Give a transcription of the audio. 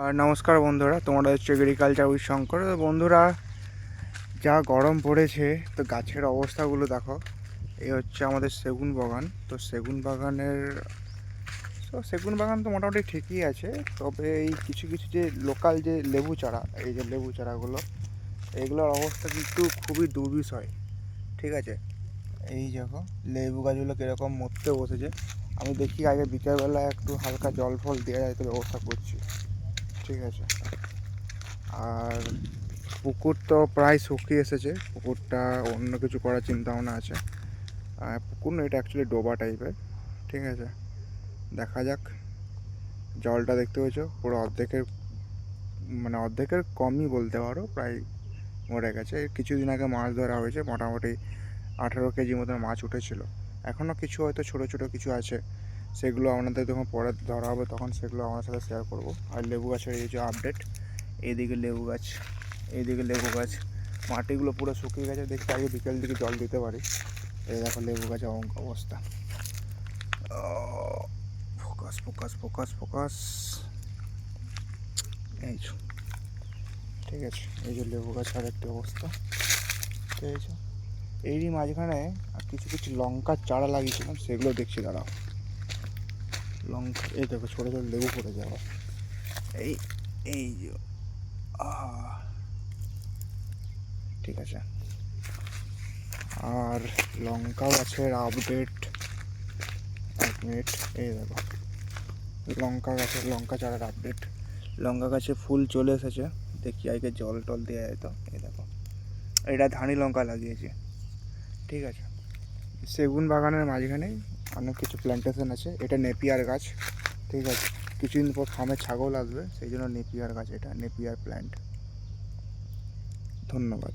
আর নমস্কার বন্ধুরা, তোমরা হচ্ছে এগ্রিকালচার উইথ শঙ্কর। বন্ধুরা, যা গরম পড়েছে তো গাছের অবস্থাগুলো দেখো। এই হচ্ছে আমাদের সেগুন বাগান। তো সেগুন বাগান তো মোটামুটি ঠিকই আছে, তবে এই কিছু কিছু যে লোকাল যে লেবু চারা, এই যে লেবু চারাগুলো, এইগুলোর অবস্থা কিন্তু খুবই দুর্বিষয়। ঠিক আছে, এই দেখো লেবু গাছগুলো কীরকম মরতে বসেছে। আমি দেখি আগে বিকেলবেলা একটু হালকা জল ফল দেওয়া যায় তো ব্যবস্থা করছি। ঠিক আছে, আর পুকুর তো প্রায় শুকিয়ে এসেছে। পুকুরটা অন্য কিছু করার চিন্তা ভাবনা আছে। পুকুর না, এটা অ্যাকচুয়ালি ডোবা টাইপের। ঠিক আছে, দেখা যাক। জলটা দেখতে পেয়েছো পুরো অর্ধেকের, মানে অর্ধেকের কমই বলতে পারো, প্রায় মরে গেছে। কিছুদিন আগে মাছ ধরা হয়েছে, মোটামুটি 18 কেজি মতন মাছ উঠেছিল। এখনও কিছু হয়তো ছোটো ছোটো কিছু আছে, সেগুলো আপনাদের যখন পরে ধরা হবে তখন সেগুলো আমার সাথে শেয়ার করব। আর লেবু গাছের এই যে আপডেট, এইদিকে লেবু গাছ, এইদিকে লেবু গাছ, মাটিগুলো পুরো শুকিয়ে গেছে। দেখতে আগে বিকেল দিকে জল দিতে পারি। এই দেখো লেবু গাছের অবস্থা। ফোকাস ফোকাস ফোকাস ফোকাস, এই যে ঠিক আছে, এই যে লেবু গাছ আর একটি অবস্থা। ঠিক আছে, এরই মাঝখানে কিছু কিছু লঙ্কার চারা লাগিয়েছিলাম, সেগুলো দেখছি দাঁড়াও। লঙ্কা, এই দেখো ছোটো ছোটো লেবু পড়ে যাওয়া। এই এই যে ঠিক আছে। আর লঙ্কা গাছের আপডেট, 1 মিনিট। এই দেখো লঙ্কা গাছের, লঙ্কা চারার আপডেট। লঙ্কা গাছে ফুল চলে এসেছে, দেখি আগে জল টল দেওয়া যেত। এই দেখো, এটা ধানি লঙ্কা লাগিয়েছি। ঠিক আছে, সেগুন বাগানের মাঝখানে অনেক কিছু প্ল্যান্টেশন আছে। এটা নেপিয়ার গাছ। ঠিক আছে, কিছুদিন পর ফার্মে ছাগল আসবে, সেই জন্য নেপিয়ার গাছ, এটা নেপিয়ার প্ল্যান্ট। ধন্যবাদ।